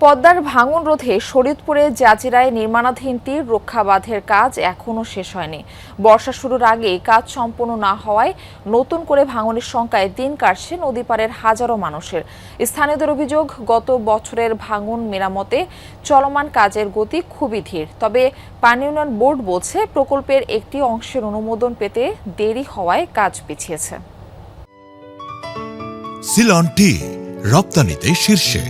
পদ্মার ভাঙন রোধে শরীয়তপুরে জাজিরায় নির্মাণাধীন তীর রক্ষা বাঁধের কাজ এখনও শেষ হয়নি। বর্ষা শুরুর আগেই কাজ সম্পন্ন না হওয়ায় নতুন করে ভাঙনের শঙ্কায় দিন কাটছে নদীপাড়ের হাজারো মানুষের। স্থানীয়দের অভিযোগ, গত বছরের ভাঙন মেরামতে চলমান কাজের গতি খুবই ধীর। তবে পানি উন্নয়ন বোর্ড বলছে, প্রকল্পের একটি অংশের অনুমোদন পেতে দেরি হওয়ায় কাজ পিছিয়েছে। সিলন টি রপ্তানিতে শীর্ষে।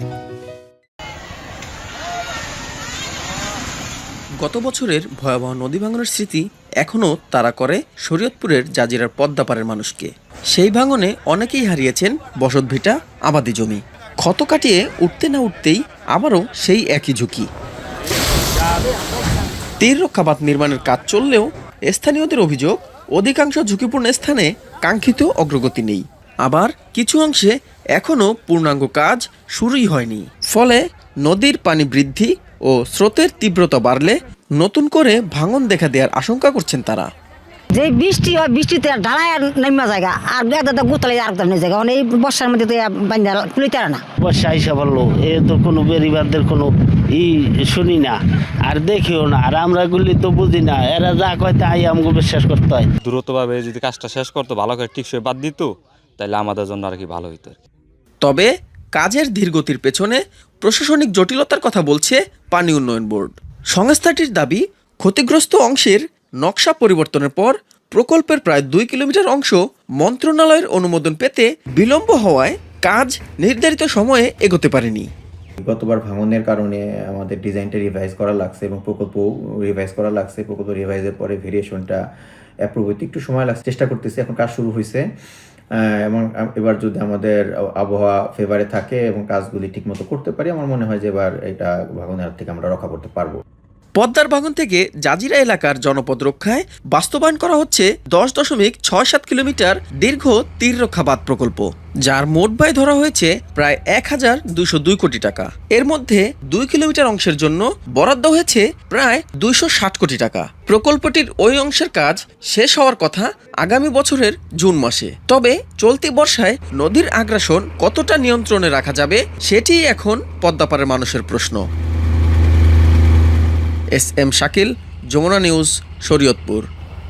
গত বছরের ভয়াবহ নদী ভাঙনের স্মৃতি এখনও তাড়া করে শরীয়তপুরের জাজিরার পদ্মাপাড়ের মানুষকে। সেই ভাঙনে অনেকেই হারিয়েছেন বসতভিটা, আবাদি জমি। ক্ষত কাটিয়ে উঠতে না উঠতেই আবারও সেই একই ঝুঁকি। তীর রক্ষা বাঁধ নির্মাণের কাজ চললেও স্থানীয়দের অভিযোগ, অধিকাংশ ঝুঁকিপূর্ণ স্থানে কাঙ্ক্ষিত অগ্রগতি নেই। আবার কিছু অংশে এখনও পূর্ণাঙ্গ কাজ শুরুই হয়নি। ফলে নদীর পানি বৃদ্ধি ও স্রোতের তীব্রতা বাড়লে নতুন করে ভাঙন দেখা দেওয়ার আশঙ্কা করছেন তারা। যে বৃষ্টি হয়, বৃষ্টিতে ঢালায় নেমা জায়গা আর গোতালে আর জায়গা এই বর্ষার মধ্যে তো খুলিতে না। বর্ষা হিসাব হলো এ তো কোনো বেরিবারদের কোনো শুনি না আর দেখিও না, আর আমরা গুলি তো বুঝি না। এরা যা কয় তাই আমাকে বিশ্বাস করতে হয়। দ্রুতভাবে যদি কাজটা শেষ করতো, ভালো করে টিকসই বাদ দিত, তাহলে আমাদের জন্য আর কি ভালো হইতো। তবে কাজের ধীরগতির পেছনে প্রশাসনিক জটিলতার কথা বলছে পানি উন্নয়ন বোর্ড। সংস্থাটির দাবি, ক্ষতিগ্রস্ত অংশের নকশা পরিবর্তনের পর প্রকল্পের প্রায় 2 কিলোমিটার অংশ মন্ত্রণালয়ের অনুমোদন পেতে বিলম্ব হওয়ায় কাজ নির্ধারিত সময়ে এগোতে পারেনি। গতবার ভাঙনের কারণে আমাদের ডিজাইনটা রিভাইজ করা লাগছে এবং প্রকল্প রিভাইজ করা লাগছে। প্রকল্প রিভাইজের পরে ভেরিয়েশনটা অ্যাপ্রুভ হইতে একটু সময় লাগছে। চেষ্টা করতেছি, এখন কাজ শুরু হয়েছে এবং এবার যদি আমাদের আবহাওয়া ফেভারে থাকে এবং কাজগুলি ঠিকমতো করতে পারি, আমার মনে হয় যে এবার এটা ভাঙনের হাত থেকে আমরা রক্ষা করতে পারবো। পদ্মার ভাঙন থেকে জাজিরা এলাকার জনপদ রক্ষায় বাস্তবায়ন করা হচ্ছে 10.67 কিলোমিটার দীর্ঘ তীর রক্ষা বাঁধ প্রকল্প, যার মোট ব্যয় ধরা হয়েছে প্রায় 1202 কোটি টাকা। এর মধ্যে 2 কিলোমিটার অংশের জন্য বরাদ্দ হয়েছে প্রায় 260 কোটি টাকা। প্রকল্পটির ওই অংশের কাজ শেষ হওয়ার কথা আগামী বছরের জুন মাসে। তবে চলতি বর্ষায় নদীর আগ্রাসন কতটা নিয়ন্ত্রণে রাখা যাবে, সেটিই এখন পদ্মাপাড়ের মানুষের প্রশ্ন। S M Shakil, Jamuna News, Shariatpur.